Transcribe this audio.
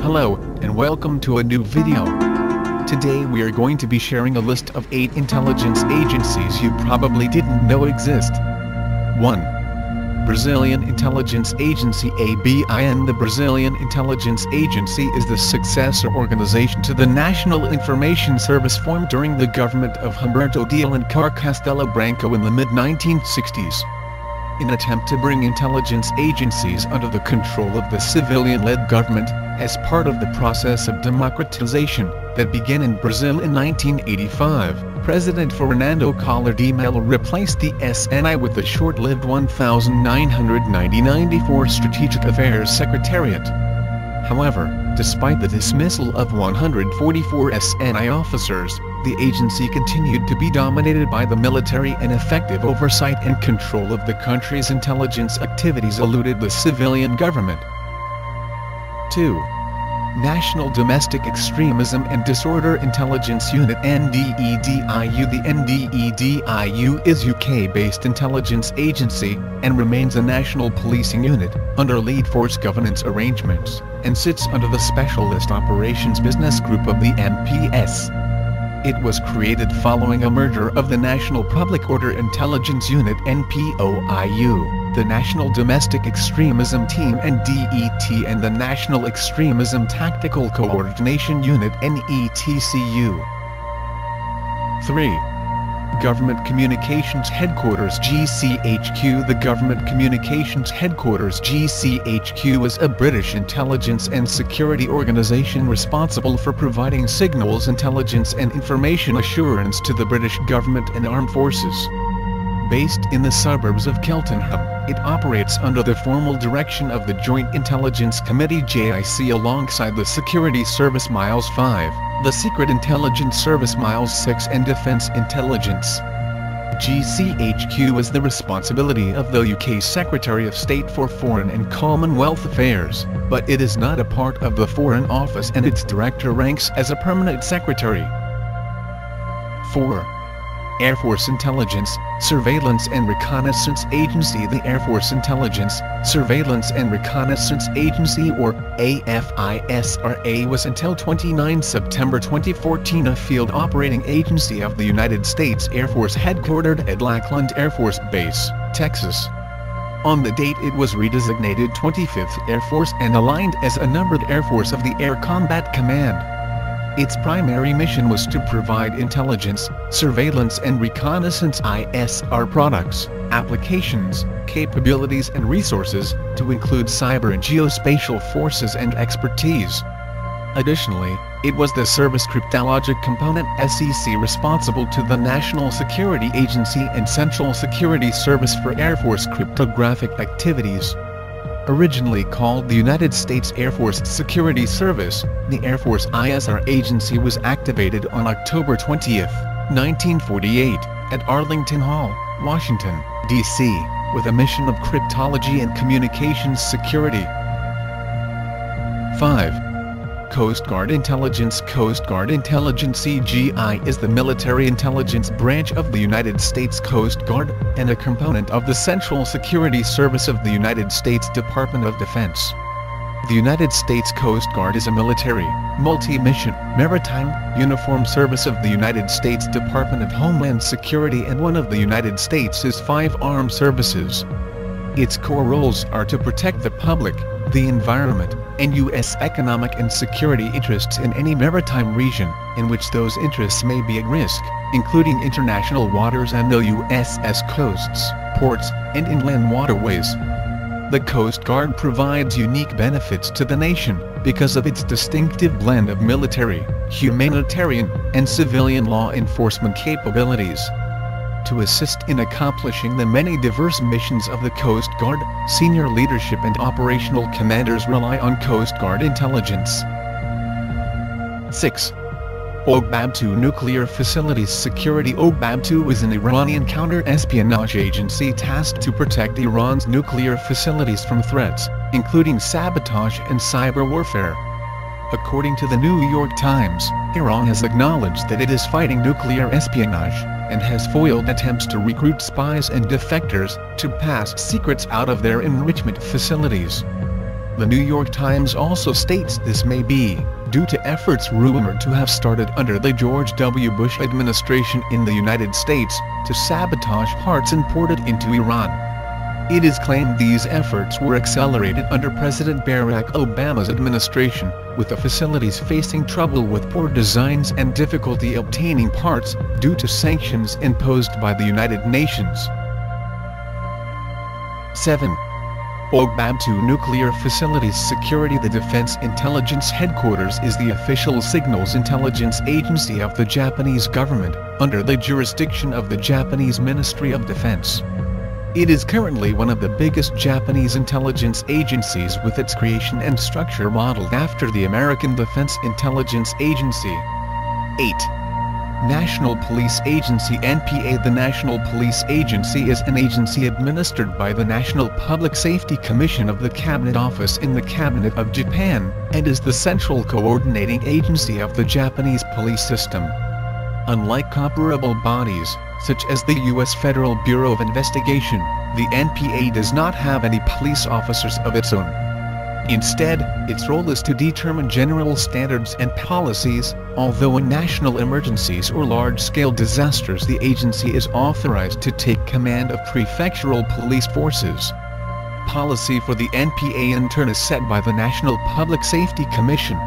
Hello, and welcome to a new video. Today we are going to be sharing a list of 8 intelligence agencies you probably didn't know exist. 1. Brazilian Intelligence Agency ABIN. The Brazilian Intelligence Agency is the successor organization to the National Information Service formed during the government of Humberto de Alencar Castelo Branco in the mid-1960s. In an attempt to bring intelligence agencies under the control of the civilian-led government, as part of the process of democratization that began in Brazil in 1985, President Fernando Collor de Mello replaced the SNI with the short-lived 1994 Strategic Affairs Secretariat. However, despite the dismissal of 144 SNI officers, the agency continued to be dominated by the military, and effective oversight and control of the country's intelligence activities eluded the civilian government. 2. National Domestic Extremism and Disorder Intelligence Unit NDEDIU. The NDEDIU is UK-based intelligence agency, and remains a national policing unit, under lead force governance arrangements, and sits under the Specialist Operations Business Group of the MPS. It was created following a merger of the National Public Order Intelligence Unit NPOIU, the National Domestic Extremism Team NDET, and the National Extremism Tactical Coordination Unit NETCU. 3. Government Communications Headquarters GCHQ. The Government Communications Headquarters GCHQ is a British intelligence and security organisation responsible for providing signals, intelligence and information assurance to the British government and armed forces. Based in the suburbs of Cheltenham, it operates under the formal direction of the Joint Intelligence Committee JIC alongside the Security Service Miles 5, the Secret Intelligence Service Miles 6 and Defence Intelligence. GCHQ is the responsibility of the UK Secretary of State for Foreign and Commonwealth Affairs, but it is not a part of the Foreign Office, and its director ranks as a permanent secretary. 4. Air Force Intelligence, Surveillance and Reconnaissance Agency. The Air Force Intelligence, Surveillance and Reconnaissance Agency, or AFISRA, was until 29 September 2014 a field operating agency of the United States Air Force headquartered at Lackland Air Force Base, Texas. On the date it was redesignated 25th Air Force and aligned as a numbered Air Force of the Air Combat Command. Its primary mission was to provide intelligence, surveillance and reconnaissance ISR products, applications, capabilities and resources, to include cyber and geospatial forces and expertise. Additionally, it was the Service Cryptologic Component SEC responsible to the National Security Agency and Central Security Service for Air Force cryptographic activities. Originally called the United States Air Force Security Service, the Air Force ISR agency was activated on October 20, 1948, at Arlington Hall, Washington, D.C., with a mission of cryptology and communications security. 5. Coast Guard Intelligence. Coast Guard Intelligence CGI is the military intelligence branch of the United States Coast Guard, and a component of the Central Security Service of the United States Department of Defense. The United States Coast Guard is a military, multi-mission, maritime, uniformed service of the United States Department of Homeland Security and one of the United States' 5 armed services. Its core roles are to protect the public, the environment, and U.S. economic and security interests in any maritime region in which those interests may be at risk, including international waters and the U.S.'s coasts, ports, and inland waterways. The Coast Guard provides unique benefits to the nation because of its distinctive blend of military, humanitarian, and civilian law enforcement capabilities. To assist in accomplishing the many diverse missions of the Coast Guard, senior leadership and operational commanders rely on Coast Guard intelligence. 6. OGBAB-2 Nuclear Facilities Security. OGBAB-2 is an Iranian counter-espionage agency tasked to protect Iran's nuclear facilities from threats, including sabotage and cyber warfare. According to the New York Times, Iran has acknowledged that it is fighting nuclear espionage, and has foiled attempts to recruit spies and defectors to pass secrets out of their enrichment facilities. The New York Times also states this may be due to efforts rumored to have started under the George W. Bush administration in the United States to sabotage parts imported into Iran. It is claimed these efforts were accelerated under President Barack Obama's administration, with the facilities facing trouble with poor designs and difficulty obtaining parts due to sanctions imposed by the United Nations. 7. OGBAB-2 Nuclear Facilities Security. The Defense Intelligence Headquarters is the official signals intelligence agency of the Japanese government, under the jurisdiction of the Japanese Ministry of Defense. It is currently one of the biggest Japanese intelligence agencies, with its creation and structure modeled after the American Defense Intelligence Agency. 8. National Police Agency (NPA). The National Police Agency is an agency administered by the National Public Safety Commission of the Cabinet Office in the Cabinet of Japan, and is the central coordinating agency of the Japanese police system. Unlike comparable bodies, such as the U.S. Federal Bureau of Investigation, the NPA does not have any police officers of its own. Instead, its role is to determine general standards and policies, although in national emergencies or large-scale disasters the agency is authorized to take command of prefectural police forces. Policy for the NPA in turn is set by the National Public Safety Commission.